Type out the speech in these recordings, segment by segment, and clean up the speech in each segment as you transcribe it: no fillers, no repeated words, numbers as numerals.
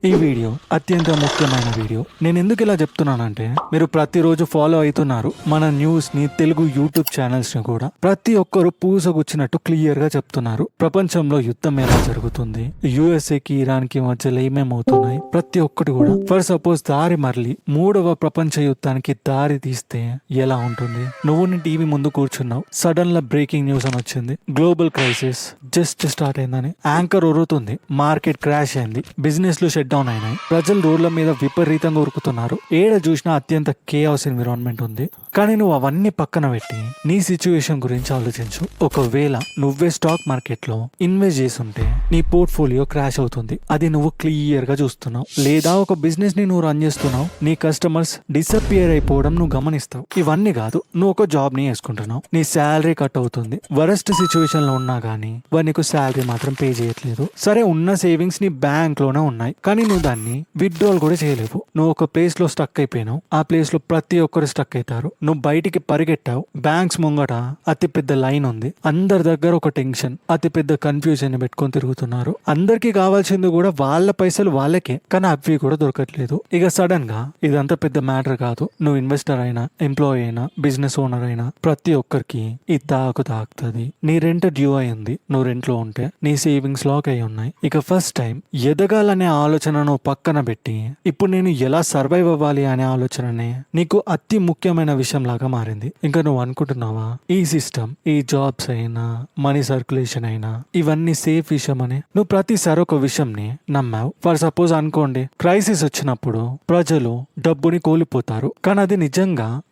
ఈ వీడియో అత్యంత ముఖ్యమైన వీడియో. నేను ఎందుకు ఇలా చెప్తున్నానంటే, మీరు ప్రతిరోజు ఫాలో అవుతున్నారు మన న్యూస్ ని, తెలుగు యూట్యూబ్ ఛానల్స్ ని కూడా. ప్రతి ఒక్కరు పూసగుచ్చినట్టు క్లియర్ గా చెప్తున్నారు ప్రపంచంలో యుద్ధం ఎలా జరుగుతుంది, యుఎస్ఏకి ఇరాన్ కి మధ్యలో ఏమేమవుతున్నాయి, ప్రతి ఒక్కటి కూడా. ఫర్ సపోజ్ దారి మరలి మూడవ ప్రపంచ యుద్ధానికి దారి తీస్తే ఎలా ఉంటుంది? నువ్వు నీ టీవీ ముందు కూర్చున్నావు, సడన్ లా బ్రేకింగ్ న్యూస్ అని వచ్చింది, గ్లోబల్ క్రైసిస్ జస్ట్ స్టార్ట్ అయిందని. యాంకర్ ఉరుతుంది, మార్కెట్ క్రాష్ అయింది, బిజినెస్ లు డౌన్ అయినాయి, ప్రజలు రోడ్ల మీద విపరీతంగా ఉరుకుతున్నారు, ఏడ చూసినా అత్యంత కేఆస్ ఎన్విరాన్మెంట్ ఉంది. కానీ నువ్వు అవన్నీ పక్కన పెట్టి నీ సిచ్యువేషన్ గురించి ఆలోచించు. ఒకవేళ నువ్వే స్టాక్ మార్కెట్ లో ఇన్వెస్ట్ చేసుంటే నీ పోర్ట్ఫోలియో క్రాష్ అవుతుంది, అది నువ్వు క్లియర్ గా చూస్తున్నావు. లేదా ఒక బిజినెస్ ని నువ్వు రన్ చేస్తున్నావు, నీ కస్టమర్స్ డిసపియర్ అయిపోవడం నువ్వు గమనిస్తావు. ఇవన్నీ కాదు, నువ్వు ఒక జాబ్ ని వేసుకుంటున్నావు, నీ శాలరీ కట్ అవుతుంది, వరస్ట్ సిచ్యువేషన్ లో ఉన్నా గానీ వారు నీకు శాలరీ మాత్రం పే చేయట్లేదు. సరే, ఉన్న సేవింగ్స్ నీ బ్యాంక్ లోనే ఉన్నాయి, కానీ నువ్వు దాన్ని విత్డ్రాల్ కూడా చేయలేవు. నువ్వు ఒక ప్లేస్ లో స్టక్ అయిపోయినావు, ఆ ప్లేస్ లో ప్రతి ఒక్కరు స్టక్ అవుతారు. నువ్వు బయటికి పరిగెట్టావు, బ్యాంక్స్ ముంగట అతి పెద్ద లైన్ ఉంది, అందరి దగ్గర ఒక టెన్షన్, అతి పెద్ద కన్ఫ్యూజన్ పెట్టుకొని తిరుగుతున్నారు. అందరికి కావాల్సింది కూడా వాళ్ళ పైసలు వాళ్ళకే, కానీ అవి కూడా దొరకట్లేదు. ఇక సడన్ గా ఇదంతా పెద్ద మ్యాటర్ కాదు, నువ్వు ఇన్వెస్టర్ అయినా, ఎంప్లాయీ అయినా, బిజినెస్ ఓనర్ అయినా, ప్రతి ఒక్కరికి ఈ తాకుతుంది. నీ రెంట్ డ్యూ అయింది, నువ్వు రెంట్ లో ఉంటే నీ సేవింగ్స్ లాక్ అయి ఉన్నాయి. ఇక ఫస్ట్ టైం ఎదగాలనే ఆలోచనను పక్కన పెట్టి ఇప్పుడు నేను ఎలా సర్వైవ్ అవ్వాలి అనే ఆలోచననే నీకు అతి ముఖ్యమైన విషయం లాగా మారింది. ఇంకా నువ్వు అనుకుంటున్నావా ఈ సిస్టమ్, ఈ జాబ్స్ అయినా, మనీ సర్క్యులేషన్ అయినా ఇవన్నీ సేఫ్ విషయం అని? నువ్వు ప్రతిసారి ఒక విషయం ని నమ్మావు. ఫర్ సపోజ్ అనుకోండి, క్రైసిస్ వచ్చినప్పుడు ప్రజలు డబ్బుని కోల్పోతారు, కానీ అది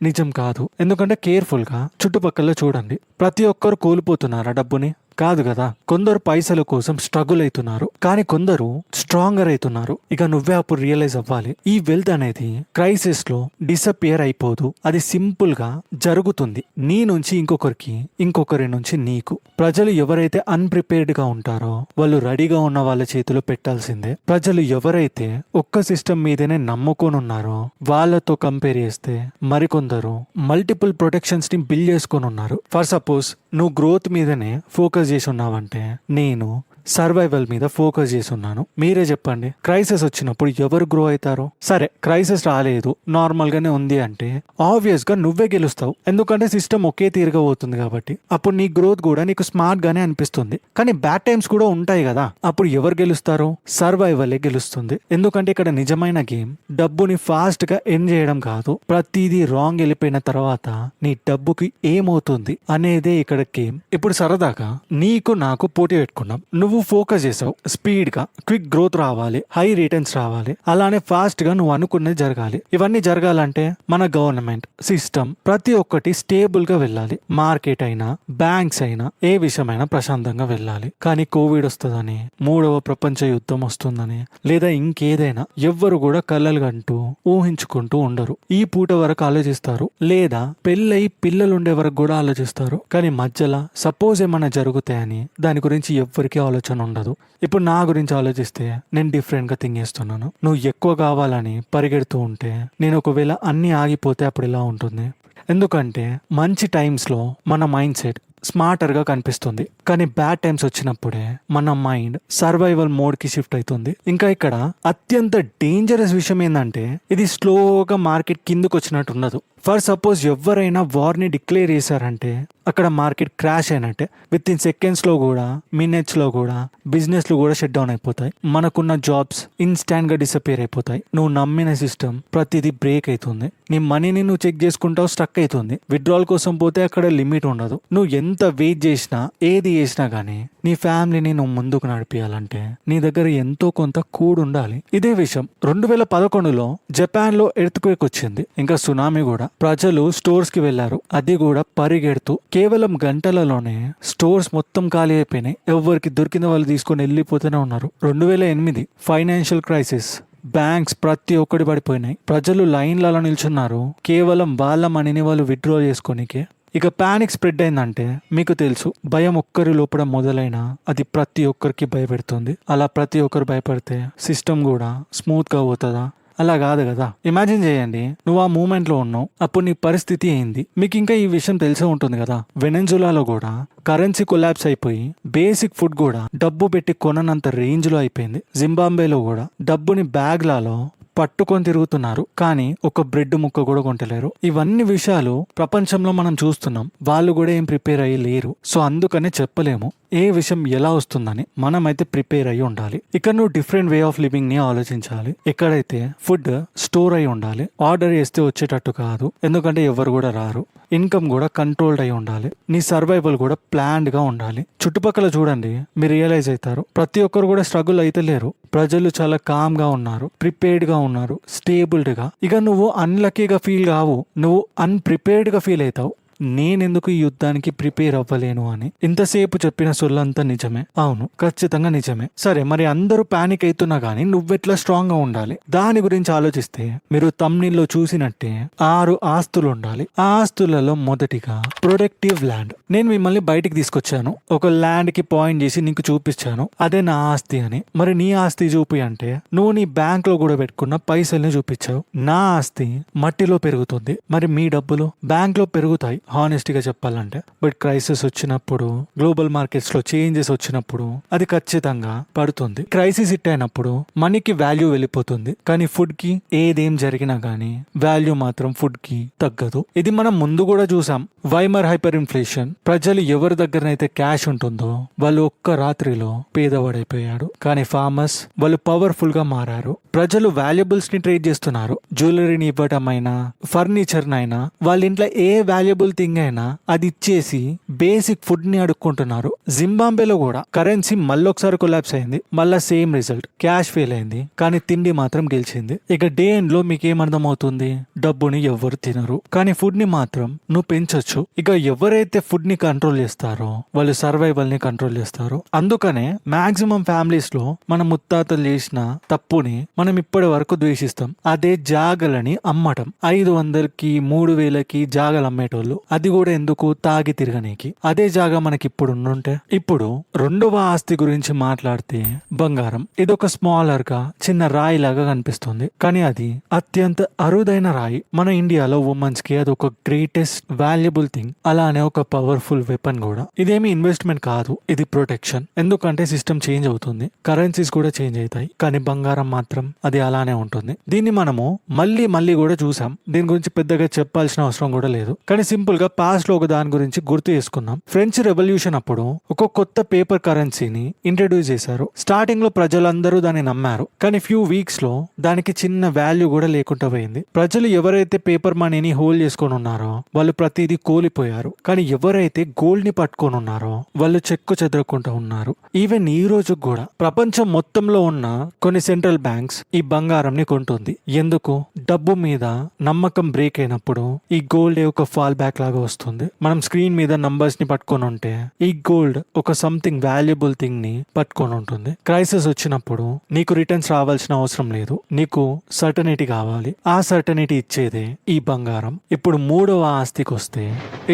నిజం కాదు. ఎందుకంటే కేర్ఫుల్ గా చుట్టుపక్కల చూడండి, ప్రతి ఒక్కరు కోల్పోతున్నారా డబ్బుని? కాదు కదా. కొందరు పైసల కోసం స్ట్రగుల్ అవుతున్నారు, కానీ కొందరు స్ట్రాంగర్ అవుతున్నారు. ఇక నువ్వే అప్పుడు రియలైజ్ అవ్వాలి, ఈ వెల్త్ అనేది క్రైసిస్ లో డిసపియర్ అయిపోదు, అది సింపుల్ గా జరుగుతుంది. నీ నుంచి ఇంకొకరికి, ఇంకొకరి నుంచి నీకు. ప్రజలు ఎవరైతే అన్ప్రిపేర్డ్ గా ఉంటారో వాళ్ళు రెడీగా ఉన్న వాళ్ళ చేతిలో పెట్టాల్సిందే. ప్రజలు ఎవరైతే ఒక్క సిస్టమ్ మీదనే నమ్ముకొని ఉన్నారో వాళ్ళతో కంపేర్ చేస్తే మరికొందరు మల్టిపుల్ ప్రొటెక్షన్స్ ని బిల్డ్ చేసుకొని ఉన్నారు. ఫర్ సపోజ్ నువ్వు గ్రోత్ మీదనే ఫోకస్ చేసి ఉన్నావంటే, నేను సర్వైవల్ మీద ఫోకస్ చేసి ఉన్నాను. మీరే చెప్పండి, క్రైసిస్ వచ్చినప్పుడు ఎవరు గ్రో అవుతారో? సరే, క్రైసిస్ రాలేదు, నార్మల్ గానే ఉంది అంటే ఆబ్వియస్ గా నువ్వే గెలుస్తావు, ఎందుకంటే సిస్టమ్ ఒకే తీరుగా పోతుంది కాబట్టి. అప్పుడు నీ గ్రోత్ కూడా నీకు స్మార్ట్ గానే అనిపిస్తుంది. కానీ బ్యాడ్ టైమ్స్ కూడా ఉంటాయి కదా, అప్పుడు ఎవరు గెలుస్తారో? సర్వైవలే గెలుస్తుంది. ఎందుకంటే ఇక్కడ నిజమైన గేమ్ డబ్బుని ఫాస్ట్ గా ఎర్న్ చేయడం కాదు, ప్రతిదీ రాంగ్ వెళ్ళిపోయిన తర్వాత నీ డబ్బుకి ఏమవుతుంది అనేదే ఇక్కడ గేమ్. ఇప్పుడు సరదాగా నీకు నాకు పోటీ పెట్టుకున్నాం, నువ్వు ఫోకస్ చేసావు, స్పీడ్ గా క్విక్ గ్రోత్ రావాలి, హై రిటర్న్స్ రావాలి, అలానే ఫాస్ట్ గా నువ్వు అనుకున్నది జరగాలి. ఇవన్నీ జరగాలంటే మన గవర్నమెంట్ సిస్టమ్ ప్రతి ఒక్కటి స్టేబుల్ గా వెళ్ళాలి. మార్కెట్ అయినా, బ్యాంక్స్ అయినా, ఏ విషయమైనా ప్రశాంతంగా వెళ్ళాలి. కానీ కోవిడ్ వస్తుందని, మూడవ ప్రపంచ యుద్ధం వస్తుందని, లేదా ఇంకేదైనా ఎవ్వరు కూడా కళ్ళలు కంటూ ఊహించుకుంటూ ఉండరు. ఈ పూట వరకు ఆలోచిస్తారు, లేదా పెళ్ళై పిల్లలుండే వరకు కూడా ఆలోచిస్తారు. కానీ మధ్యలో సపోజ్ ఏమైనా జరుగుతాయని దాని గురించి ఎవ్వరికీ ఆలోచన ఉండదు. ఇప్పుడు నా గురించి ఆలోచిస్తే నేను డిఫరెంట్ గా థింక్ చేస్తున్నాను. నువ్వు ఎక్కువ కావాలని పరిగెడుతూ ఉంటే, నేను ఒకవేళ అన్ని ఆగిపోతే అప్పుడు ఎలా ఉంటుంది? ఎందుకంటే మంచి టైమ్స్ లో మన మైండ్ సెట్ స్మార్టర్ గా కనిపిస్తుంది, కానీ బ్యాడ్ టైమ్స్ వచ్చినప్పుడే మన మైండ్ సర్వైవల్ మోడ్ కి షిఫ్ట్ అవుతుంది. ఇంకా ఇక్కడ అత్యంత డేంజరస్ విషయం ఏంటంటే, ఇది స్లోగా మార్కెట్ కిందకు వచ్చినట్టు ఉండదు. ఫర్ సపోజ్ ఎవరైనా వార్ ని డిక్లేర్ చేశారంటే అక్కడ మార్కెట్ క్రాష్ అయినట్టే. విత్ ఇన్ సెకండ్స్ లో కూడా, మినిట్స్ లో కూడా బిజినెస్ లు కూడా షట్ డౌన్ అయిపోతాయి. మనకున్న జాబ్స్ ఇన్స్టాంట్ గా డిసపియర్ అయిపోతాయి. నువ్వు నమ్మిన సిస్టమ్ ప్రతిదీ బ్రేక్ అవుతుంది. నీ మనీని నువ్వు చెక్ చేసుకుంటావు, స్టక్ అవుతుంది. విత్డ్రాల్ కోసం పోతే అక్కడ లిమిట్ ఉండదు. నువ్వు ఎంత వెయిట్ చేసినా, ఏది చేసినా గానీ నీ ఫ్యామిలీని నువ్వు ముందుకు నడిపించాలంటే నీ దగ్గర ఎంతో కొంత కూడు ఉండాలి. ఇదే విషయం 2011లో జపాన్ లో ఎర్త్ క్వేక్ వచ్చింది, ఇంకా సునామీ కూడా. ప్రజలు స్టోర్స్ కి వెళ్లారు, అది కూడా పరిగెడుతూ. కేవలం గంటలలోనే స్టోర్స్ మొత్తం ఖాళీ అయిపోయినాయి, ఎవరికి దొరికిన వాళ్ళు తీసుకొని వెళ్ళిపోతూనే ఉన్నారు. 2008 ఫైనాన్షియల్ క్రైసిస్, బ్యాంక్స్ ప్రతి ఒక్కటి పడిపోయినాయి, ప్రజలు లైన్లలో నిల్చున్నారు, కేవలం వాళ్ళ మనీని వాళ్ళు విత్డ్రా చేసుకోనికే. ఇక పానిక్ స్ప్రెడ్ అయిందంటే మీకు తెలుసు, భయం ఒక్కరి లోపల మొదలైనా అది ప్రతి ఒక్కరికి భయపెడుతుంది. అలా ప్రతి ఒక్కరు భయపడితే సిస్టమ్ కూడా స్మూత్ గా పోతుందా? అలా కాదు కదా. ఇమాజిన్ చేయండి, నువ్వు ఆ మూమెంట్ లో ఉన్నావు, అప్పుడు నీ పరిస్థితి ఏంది. మీకు ఇంకా ఈ విషయం తెలిసే ఉంటుంది కదా, వెనెజులాలో కూడా కరెన్సీ కొలాప్స్ అయిపోయి బేసిక్ ఫుడ్ కూడా డబ్బు పెట్టి కొననంత రేంజ్ లో అయిపోయింది. జింబాబ్వేలో కూడా డబ్బుని బ్యాగ్లలో పట్టుకొని తిరుగుతున్నారు, కానీ ఒక బ్రెడ్ ముక్క కూడా కొంటలేరు. ఇవన్నీ విషయాలు ప్రపంచంలో మనం చూస్తున్నాం, వాళ్ళు కూడా ఏం ప్రిపేర్ అయ్యి లేరు. సో అందుకనే చెప్పలేము ఏ విషయం ఎలా వస్తుందని. మనమైతే ప్రిపేర్ అయ్యి ఉండాలి. ఇక్కడ నువ్వు డిఫరెంట్ వే ఆఫ్ లివింగ్ ని ఆలోచించాలి. ఎక్కడైతే ఫుడ్ స్టోర్ అయి ఉండాలి, ఆర్డర్ చేస్తే వచ్చేటట్టు కాదు, ఎందుకంటే ఎవరు కూడా రారు. ఇన్కమ్ కూడా కంట్రోల్డ్ అయి ఉండాలి. నీ సర్వైవల్ కూడా ప్లాన్డ్ గా ఉండాలి. చుట్టుపక్కల చూడండి, మీరు రియలైజ్ అవుతారు, ప్రతి ఒక్కరు కూడా స్ట్రగుల్ అయితే లేరు. ప్రజలు చాలా కామ్ గా ఉన్నారు, ప్రిపేర్డ్ గా ఉన్నారు, స్టేబుల్డ్ గా. ఇక నువ్వు అన్లక్కీగా ఫీల్ కావు, నువ్వు అన్ప్రిపేర్డ్ గా ఫీల్ అవుతావు. నేనెందుకు ఈ యుద్ధానికి ప్రిపేర్ అవ్వలేను అని. ఇంతసేపు చెప్పిన సొల్లంతా నిజమే. అవును, ఖచ్చితంగా నిజమే. సరే, మరి అందరూ పానిక్ అవుతున్నా గానీ నువ్వెట్లా స్ట్రాంగ్ గా ఉండాలి దాని గురించి ఆలోచిస్తే, మీరు తమ్నీల్లో చూసినట్టే 6 ఆస్తులు ఉండాలి. ఆ ఆస్తులలో మొదటిగా ప్రొడక్టివ్ ల్యాండ్. నేను మిమ్మల్ని బయటికి తీసుకొచ్చాను, ఒక ల్యాండ్ కి పాయింట్ చేసి నీకు చూపించాను, అదే నా ఆస్తి అని. మరి నీ ఆస్తి చూపి అంటే నువ్వు నీ బ్యాంక్ లో కూడా పెట్టుకున్న పైసల్ని చూపించావు. నా ఆస్తి మట్టిలో పెరుగుతుంది, మరి మీ డబ్బులు బ్యాంక్ లో పెరుగుతాయి హానెస్ట్ గా చెప్పాలంటే. బట్ క్రైసిస్ వచ్చినప్పుడు, గ్లోబల్ మార్కెట్స్ లో చేంజెస్ వచ్చినప్పుడు అది ఖచ్చితంగా పడుతుంది. క్రైసిస్ హిట్ అయినప్పుడు మనీకి వాల్యూ వెళ్ళిపోతుంది, కానీ ఫుడ్ కి ఏదేం జరిగినా గానీ వాల్యూ మాత్రం ఫుడ్ కి తగ్గదు. ఇది మనం ముందు కూడా చూసాం. Weimar hyper inflation. ప్రజలు ఎవరి దగ్గరనైతే క్యాష్ ఉంటుందో వాళ్ళు ఒక్క రాత్రిలో పేదవాడైపోయాడు, కానీ ఫార్మర్స్ వాళ్ళు పవర్ఫుల్ గా మారారు. ప్రజలు వాల్యుబుల్స్ ని ట్రేడ్ చేస్తున్నారు. జ్యువెలరీని ఇవ్వటం అయినా, ఫర్నిచర్ నైనా, వాళ్ళ ఇంట్లో ఏ వాల్యుబుల్ థింగ్ అయినా అది ఇచ్చేసి బేసిక్ ఫుడ్ ని అడుక్కుంటున్నారు. జింబాబ్వేలో కూడా కరెన్సీ మళ్ళొకసారి కొలాప్స్ అయింది, మళ్ళా సేమ్ రిజల్ట్, క్యాష్ ఫెయిల్ అయింది, కానీ తిండి మాత్రం గెలిచింది. ఇక డే ఎండ్ లో మీకేమర్థం అవుతుంది, డబ్బుని ఎవరు తినరు, కానీ ఫుడ్ ని మాత్రం నువ్వు పెంచొచ్చు. ఇక ఎవరైతే ఫుడ్ ని కంట్రోల్ చేస్తారో వాళ్ళు సర్వైవల్ ని కంట్రోల్ చేస్తారు. అందుకనే మాక్సిమం ఫ్యామిలీస్ లో మన ముత్తాతలు చేసిన తప్పుని మనం ఇప్పటి వరకు ద్వేషిస్తాం. అదే జాగలని అమ్మటం. 500కి 3000కి జాగలు అమ్మేటోళ్ళు, అది కూడా ఎందుకు, తాగి తిరగనీకి. అదే జాగా మనకి ఇప్పుడు ఉండుంటే. ఇప్పుడు రెండవ ఆస్తి గురించి మాట్లాడితే బంగారం. ఇదొక స్మాలర్ గా చిన్న రాయి లాగా కనిపిస్తుంది, కానీ అది అత్యంత అరుదైన రాయి. మన ఇండియాలో ఉమెన్స్ కి అదొక గ్రేటెస్ట్ వాల్యుబుల్ థింగ్, అలానే ఒక పవర్ఫుల్ వెపన్ కూడా. ఇదేమి ఇన్వెస్ట్మెంట్ కాదు, ఇది ప్రొటెక్షన్. ఎందుకంటే సిస్టమ్ చేంజ్ అవుతుంది, కరెన్సీస్ కూడా చేంజ్ అవుతాయి, కానీ బంగారం మాత్రం అది అలానే ఉంటుంది. దీన్ని మనము మళ్ళీ కూడా చూసాం, దీని గురించి పెద్దగా చెప్పాల్సిన అవసరం కూడా లేదు. కానీ సింపుల్ గా పాస్ట్ లో ఒక దాని గురించి గుర్తు చేసుకుందాం. ఫ్రెంచ్ రెవల్యూషన్ అప్పుడు ఒక కొత్త పేపర్ కరెన్సీని ఇంట్రడ్యూస్ చేశారు. స్టార్టింగ్ లో ప్రజలందరూ దాన్ని నమ్మారు, కానీ ఫ్యూ వీక్స్ లో దానికి చిన్న వాల్యూ కూడా లేకుండా పోయింది. ప్రజలు ఎవరైతే పేపర్ మనీని హోల్డ్ చేసుకొని ఉన్నారో వాళ్ళు ప్రతిదీ కోల్పోయారు, కానీ ఎవరైతే గోల్డ్ ని పట్టుకొని ఉన్నారో వాళ్ళు చెక్కు చెదరకుండా ఉన్నారు. ఈవెన్ ఈ రోజు కూడా ప్రపంచం మొత్తంలో ఉన్న కొన్ని సెంట్రల్ బ్యాంక్స్ ఈ బంగారం ని కొంటుంది. ఎందుకు? డబ్బు మీద నమ్మకం బ్రేక్ అయినప్పుడు ఈ గోల్డ్ ఒక ఫాల్ బ్యాక్ లాగా వస్తుంది. మనం స్క్రీన్ మీద నంబర్స్ ని పట్టుకొని ఉంటే ఈ గోల్డ్ ఒక సంథింగ్ వాల్యుబుల్ థింగ్ ని పట్టుకొని ఉంటుంది. క్రైసిస్ వచ్చినప్పుడు నీకు రిటర్న్స్ రావాల్సిన అవసరం లేదు, నీకు సర్టనిటీ కావాలి. ఆ సర్టనిటీ ఇచ్చేదే ఈ బంగారం. ఇప్పుడు మూడవ ఆస్తికి వస్తే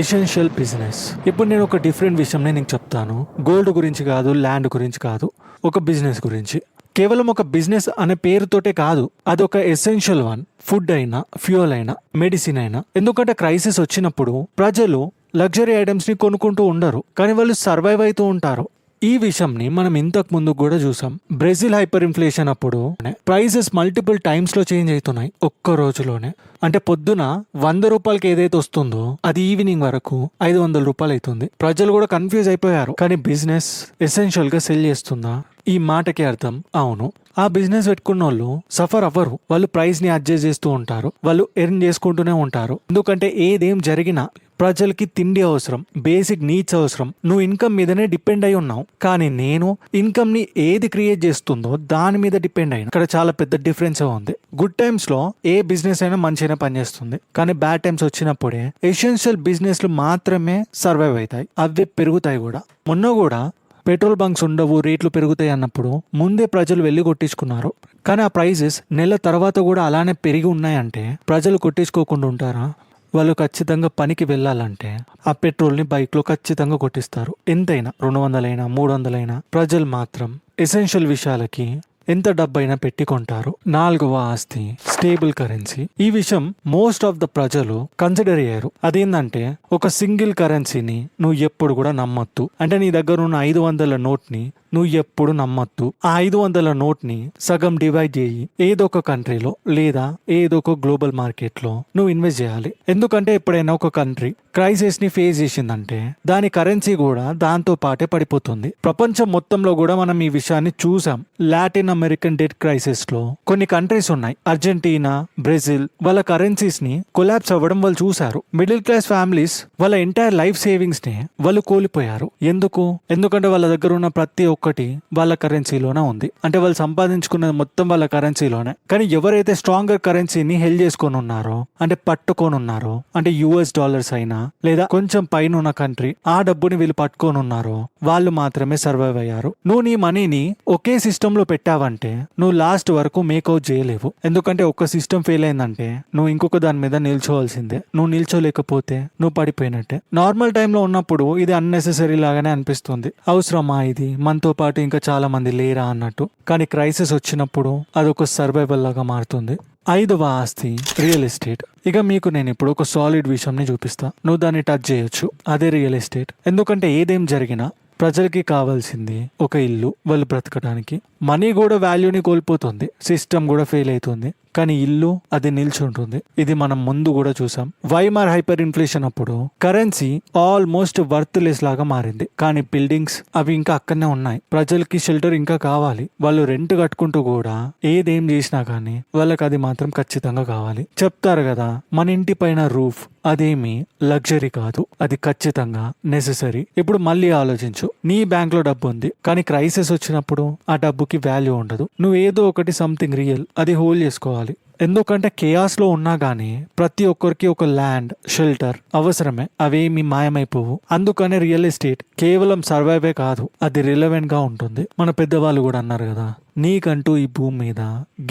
ఎసెన్షియల్ బిజినెస్. ఇప్పుడు నేను ఒక డిఫరెంట్ విషయం నీకు చెప్తాను. గోల్డ్ గురించి కాదు, ల్యాండ్ గురించి కాదు, ఒక బిజినెస్ గురించి. కేవలం ఒక బిజినెస్ అనే పేరుతోటే కాదు, అదొక ఎసెన్షియల్ వన్. ఫుడ్ అయినా, ఫ్యూయల్ అయినా, మెడిసిన్ అయినా. ఎందుకంటే క్రైసిస్ వచ్చినప్పుడు ప్రజలు లగ్జరీ ఐటమ్స్ ని కొనుక్కుంటూ ఉండరు, కానీ వాళ్ళు సర్వైవ్ అవుతూ ఉంటారు. ఈ విషయంని మనం ఇంతకు ముందు కూడా చూసాం. బ్రెజిల్ హైపర్ ఇన్ఫ్లేషన్ అప్పుడు ప్రైసెస్ మల్టిపుల్ టైమ్స్ లో చేంజ్ అవుతున్నాయి ఒక్క రోజులోనే. అంటే పొద్దున 100 రూపాయలకి ఏదైతే వస్తుందో అది ఈవినింగ్ వరకు 500 రూపాయలు అవుతుంది. ప్రజలు కూడా కన్ఫ్యూజ్ అయిపోయారు, కానీ బిజినెస్ ఎసెన్షియల్ గా సెల్ చేస్తుందా? ఈ మాటకి అర్థం అవును. ఆ బిజినెస్ పెట్టుకున్న వాళ్ళు సఫర్ అవ్వరు, వాళ్ళు ప్రైస్ ని అడ్జస్ట్ చేస్తూ ఉంటారు, వాళ్ళు ఎర్న్ చేసుకుంటూనే ఉంటారు. ఎందుకంటే ఏదేం జరిగినా ప్రజలకి తిండి అవసరం, బేసిక్ నీడ్స్ అవసరం. నువ్వు ఇన్కమ్ మీదనే డిపెండ్ అయి ఉన్నావు, కానీ నేను ఇన్కమ్ ని ఏది క్రియేట్ చేస్తుందో దాని మీద డిపెండ్ అయినా. ఇక్కడ చాలా పెద్ద డిఫరెన్స్ ఉంది. గుడ్ టైమ్స్ లో ఏ బిజినెస్ అయినా మంచిగానే పనిచేస్తుంది, కానీ బ్యాడ్ టైమ్స్ వచ్చినప్పుడే ఎసెన్షియల్ బిజినెస్లు మాత్రమే సర్వైవ్ అవుతాయి, అవే పెరుగుతాయి కూడా. మొన్న కూడా పెట్రోల్ బంక్స్ ఉండవు, రేట్లు పెరుగుతాయి అన్నప్పుడు ముందే ప్రజలు వెళ్ళి కొట్టించుకున్నారు, కానీ ఆ ప్రైజెస్ నెల తర్వాత కూడా అలానే పెరిగి ఉన్నాయంటే ప్రజలు కొట్టించుకోకుండా ఉంటారా? వాళ్ళు ఖచ్చితంగా పనికి వెళ్ళాలంటే ఆ పెట్రోల్ని బైక్లో ఖచ్చితంగా కొట్టిస్తారు. ఎంతైనా 200 అయినా 300 అయినా. ప్రజలు మాత్రం ఎసెన్షియల్ విషయాలకి ఎంత డబ్బైనా పెట్టి కొంటారు. 4వ ఆస్తి స్టేబుల్ కరెన్సీ. ఈ విషయం మోస్ట్ ఆఫ్ ద ప్రజలు కన్సిడర్ అయ్యారు. అదేంటంటే ఒక సింగిల్ కరెన్సీని నువ్వు ఎప్పుడు కూడా నమ్మొద్దు. అంటే నీ దగ్గర ఉన్న 500 నోట్ని నువ్వు ఎప్పుడు నమ్మొద్దు. ఆ 500 నోట్ని సగం డివైడ్ చేయి ఏదో ఒక కంట్రీలో లేదా ఏదో ఒక గ్లోబల్ మార్కెట్ లో నువ్వు ఇన్వెస్ట్ చేయాలి. ఎందుకంటే ఎప్పుడైనా ఒక కంట్రీ క్రైసిస్ ని ఫేస్ చేసిందంటే దాని కరెన్సీ కూడా దాంతో పాటే పడిపోతుంది. ప్రపంచం మొత్తంలో కూడా మనం ఈ విషయాన్ని చూసాం. లాటిన్ అమెరికన్ డెట్ క్రైసిస్ లో కొన్ని కంట్రీస్ ఉన్నాయి, అర్జెంటీనా, బ్రెజిల్. వాళ్ళ కరెన్సీస్ ని కొలాప్స్ అవ్వడం వాళ్ళు చూశారు. మిడిల్ క్లాస్ ఫ్యామిలీస్ వాళ్ళ ఎంటైర్ లైఫ్ సేవింగ్స్ ని వాళ్ళు కోల్పోయారు. ఎందుకంటే వాళ్ళ దగ్గర ఉన్న ప్రతి ఒక్కటి వాళ్ళ కరెన్సీలోనే ఉంది. అంటే వాళ్ళు సంపాదించుకున్నది మొత్తం వాళ్ళ కరెన్సీలోనే. కానీ ఎవరైతే స్ట్రాంగర్ కరెన్సీని హెల్డ్ చేసుకొని ఉన్నారో, అంటే పట్టుకొని ఉన్నారో, అంటే US డాలర్స్ అయినా లేదా కొంచెం పైన ఉన్న కంట్రీ, ఆ డబ్బుని వీళ్ళు పట్టుకొని ఉన్నారో వాళ్ళు మాత్రమే సర్వైవ్ అయ్యారు. నువ్వు నీ మనీని ఒకే సిస్టమ్ లో పెట్టావంటే నువ్వు లాస్ట్ వరకు మేకౌట్ చేయలేవు. ఎందుకంటే ఒక సిస్టమ్ ఫెయిల్ అయిందంటే నువ్వు ఇంకొక దాని మీద నిల్చోవాల్సిందే. నువ్వు నిల్చోలేకపోతే నువ్వు పడిపోయినట్టే. నార్మల్ టైంలో ఉన్నప్పుడు ఇది అన్నెసెసరీ లాగానే అనిపిస్తుంది. అవసరమా ఇది, మనతో పాటు ఇంకా చాలా మంది లేరా అన్నట్టు. కానీ క్రైసిస్ వచ్చినప్పుడు అదొక సర్వైవల్ లాగా మారుతుంది. 5వ ఆస్తి రియల్ ఎస్టేట్. ఇక మీకు నేను ఇప్పుడు ఒక సాలిడ్ విషయంని చూపిస్తా. నువ్వు దాన్ని టచ్ చేయొచ్చు. అదే రియల్ ఎస్టేట్. ఎందుకంటే ఏదేం జరిగినా ప్రజలకి కావాల్సింది ఒక ఇల్లు, వాళ్ళు బ్రతకడానికి. మనీ కూడా వాల్యూని కోల్పోతుంది, సిస్టమ్ కూడా ఫెయిల్ అవుతుంది, కానీ ఇల్లు అది నిల్చుంటుంది. ఇది మనం ముందు కూడా చూసాం. వైమార్ హైపర్ ఇన్ఫ్లేషన్ అప్పుడు కరెన్సీ ఆల్మోస్ట్ వర్త్లెస్ లాగా మారింది. కానీ బిల్డింగ్స్ అవి ఇంకా అక్కడనే ఉన్నాయి. ప్రజలకి షెల్టర్ ఇంకా కావాలి. వాళ్ళు రెంట్ కట్టుకుంటూ కూడా ఏదేం చేసినా కానీ వాళ్ళకి అది మాత్రం ఖచ్చితంగా కావాలి. చెప్తారు కదా, మన ఇంటి పైన రూఫ్ అదేమి లగ్జరీ కాదు, అది ఖచ్చితంగా నెసెసరీ. ఇప్పుడు మళ్ళీ ఆలోచించు, నీ బ్యాంక్ లో డబ్బు ఉంది, కానీ క్రైసిస్ వచ్చినప్పుడు ఆ డబ్బుకి వాల్యూ ఉండదు. నువ్వు ఏదో ఒకటి సంథింగ్ రియల్ అది హోల్డ్ చేసుకోవాలి. ఎందుకంటే కేయాస్ లో ఉన్నా గానీ ప్రతి ఒక్కరికి ఒక ల్యాండ్, షెల్టర్ అవసరమే. అవేమి మాయమైపోవు. అందుకనే రియల్ ఎస్టేట్ కేవలం సర్వైవే కాదు, అది రిలవెంట్ గా ఉంటుంది. మన పెద్దవాళ్ళు కూడా అన్నారు కదా, నీకంటూ ఈ భూమి మీద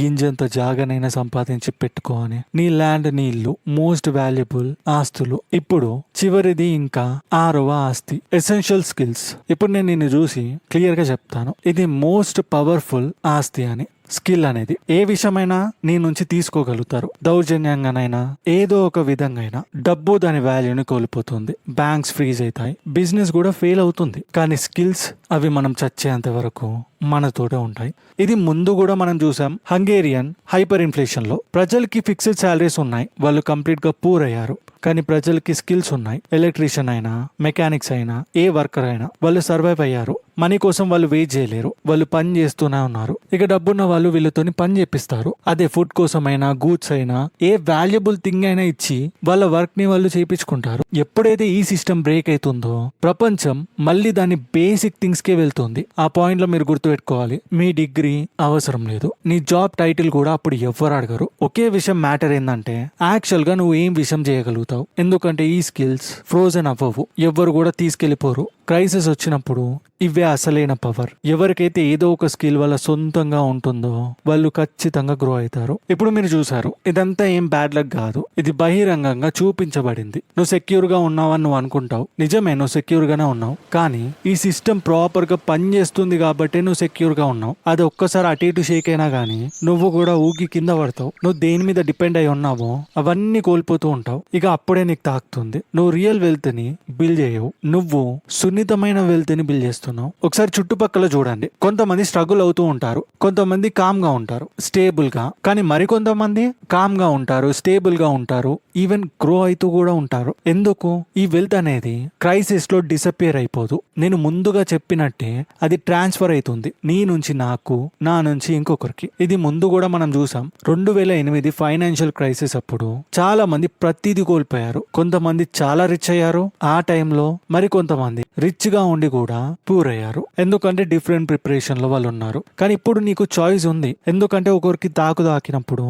గింజంత జాగనైనా సంపాదించి పెట్టుకో అని. నీ ల్యాండ్, నీ ఇల్లు మోస్ట్ వాల్యుబుల్ ఆస్తులు. ఇప్పుడు చివరిది ఇంకా 6వ ఆస్తి ఎసెన్షియల్ స్కిల్స్. ఇప్పుడు నేను నిన్ను చూసి క్లియర్ గా చెప్తాను, ఇది మోస్ట్ పవర్ఫుల్ ఆస్తి అని. స్కిల్ అనేది ఏ విషయమైనా నీ నుంచి తీసుకోగలుగుతారు. దౌర్జన్యంగానైనా ఏదో ఒక విధంగా అయినా డబ్బు దాని వాల్యూని కోల్పోతుంది. బ్యాంక్స్ ఫ్రీజ్ అవుతాయి, బిజినెస్ కూడా ఫెయిల్ అవుతుంది. కానీ స్కిల్స్ అవి మనం చచ్చేంత వరకు మనతోటే ఉంటాయి. ఇది ముందు కూడా మనం చూసాం. హంగేరియన్ హైపర్ ఇన్ఫ్లేషన్ లో ప్రజలకి ఫిక్స్డ్ శాలరీస్ ఉన్నాయి, వాళ్ళు కంప్లీట్ గా పూర్ అయ్యారు. కానీ ప్రజలకి స్కిల్స్ ఉన్నాయి. ఎలక్ట్రీషియన్ అయినా, మెకానిక్స్ అయినా, ఏ వర్కర్ అయినా వాళ్ళు సర్వైవ్ అయ్యారు. మనీ కోసం వాళ్ళు వెయిట్ చేయలేరు, వాళ్ళు పని చేస్తూనే ఉన్నారు. ఇక డబ్బున్న వాళ్ళు వీళ్ళతోని పని చేపిస్తారు. అదే ఫుడ్ కోసం అయినా, గూడ్స్ అయినా, ఏ వాల్యుబుల్ థింగ్ అయినా ఇచ్చి వాళ్ళ వర్క్ ని వాళ్ళు చేయించుకుంటారు. ఎప్పుడైతే ఈ సిస్టమ్ బ్రేక్ అవుతుందో ప్రపంచం మళ్ళీ దాని బేసిక్ థింగ్స్ కే వెళ్తుంది. ఆ పాయింట్ లో మీరు గుర్తుపెట్టుకోవాలి, మీ డిగ్రీ అవసరం లేదు, నీ జాబ్ టైటిల్ కూడా అప్పుడు ఎవ్వరు అడగరు. ఒకే విషయం మ్యాటర్ ఏంటంటే యాక్చువల్ గా నువ్వు ఏం విషయం చేయగలుగుతావు. ఎందుకంటే ఈ స్కిల్స్ ఫ్రోజన్ అవ్వవు, ఎవ్వరు కూడా తీసుకెళ్లిపోరు. క్రైసిస్ వచ్చినప్పుడు ఇవే అసలైన పవర్. ఎవరికైతే ఏదో ఒక స్కిల్ వాళ్ళ సొంతంగా ఉంటుందో వాళ్ళు ఖచ్చితంగా గ్రో అవుతారు. ఇప్పుడు మీరు చూసారు, ఇదంతా ఏం బ్యాడ్ లక్ కాదు, ఇది బహిరంగంగా చూపించబడింది. నువ్వు సెక్యూర్ గా ఉన్నావని నువ్వు అనుకుంటావు, నిజమే నువ్వు సెక్యూర్ గానే ఉన్నావు. కానీ ఈ సిస్టమ్ ప్రాపర్ గా పని చేస్తుంది కాబట్టి నువ్వు సెక్యూర్ గా ఉన్నావు. అది ఒక్కసారి అటు ఇటు షేక్ అయినా గానీ నువ్వు కూడా ఊగి కింద పడతావు. నువ్వు దేని మీద డిపెండ్ అయి ఉన్నావో అవన్నీ కోల్పోతూ ఉంటావు. ఇక అప్పుడే నీకు తాకుతుంది. నువ్వు రియల్ వెల్త్ ని బిల్డ్ చేయవు, నువ్వు సున్నితమైన వెల్త్ ని బిల్డ్ చేస్తున్నావు. ఒకసారి చుట్టుపక్కల చూడండి, కొంతమంది స్ట్రగుల్ అవుతూ ఉంటారు, కొంతమంది కామ్ గా ఉంటారు, స్టేబుల్ గా. కానీ మరికొంతమంది కామ్ గా ఉంటారు, స్టేబుల్ గా ఉంటారు, ఈవెన్ గ్రో అవుతూ కూడా ఉంటారు. ఎందుకు? ఈ వెల్త్ అనేది క్రైసిస్ లో డిసపియర్ అయిపోదు. నేను ముందుగా చెప్పినట్టే అది ట్రాన్స్ఫర్ అవుతుంది, నీ నుంచి నాకు, నా నుంచి ఇంకొకరికి. ఇది ముందు కూడా మనం చూసాం. 2008 ఫైనాన్షియల్ క్రైసిస్ అప్పుడు చాలా మంది ప్రతిదీ కోల్పోయారు. కొంతమంది చాలా రిచ్ అయ్యారు ఆ టైంలో, మరి కొంతమంది రిచ్ గా ఉండి కూడా పూర్ అయ్యారు. ఎందుకంటే డిఫరెంట్ ప్రిపరేషన్ లో వాళ్ళు ఉన్నారు. కానీ ఇప్పుడు నీకు చాయిస్ ఉంది. ఎందుకంటే ఒకరికి తాకినప్పుడు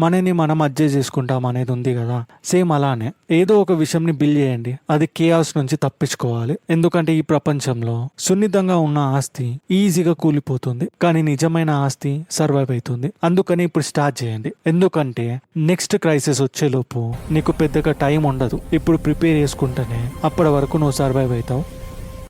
మనని మనం అడ్జస్ట్ చేసుకుంటాం అనేది ఉంది కదా. సేమ్ అలానే ఏదో ఒక విషయంని బిల్డ్ చేయండి, అది కేయాస్ నుంచి తప్పించుకోవాలి. ఎందుకంటే ఈ ప్రపంచంలో సున్నితంగా ఉన్న ఆస్తి ఈజీగా కూలిపోతుంది, కానీ నిజమైన ఆస్తి సర్వైవ్ అవుతుంది. అందుకని ఇప్పుడు స్టార్ట్ చేయండి. ఎందుకంటే నెక్స్ట్ క్రైసిస్ వచ్చేలోపు నీకు పెద్దగా టైం ఉండదు. ఇప్పుడు ప్రిపేర్ చేసుకుంటేనే అప్పటి వరకు నువ్వు సర్వైవ్ అవుతావు.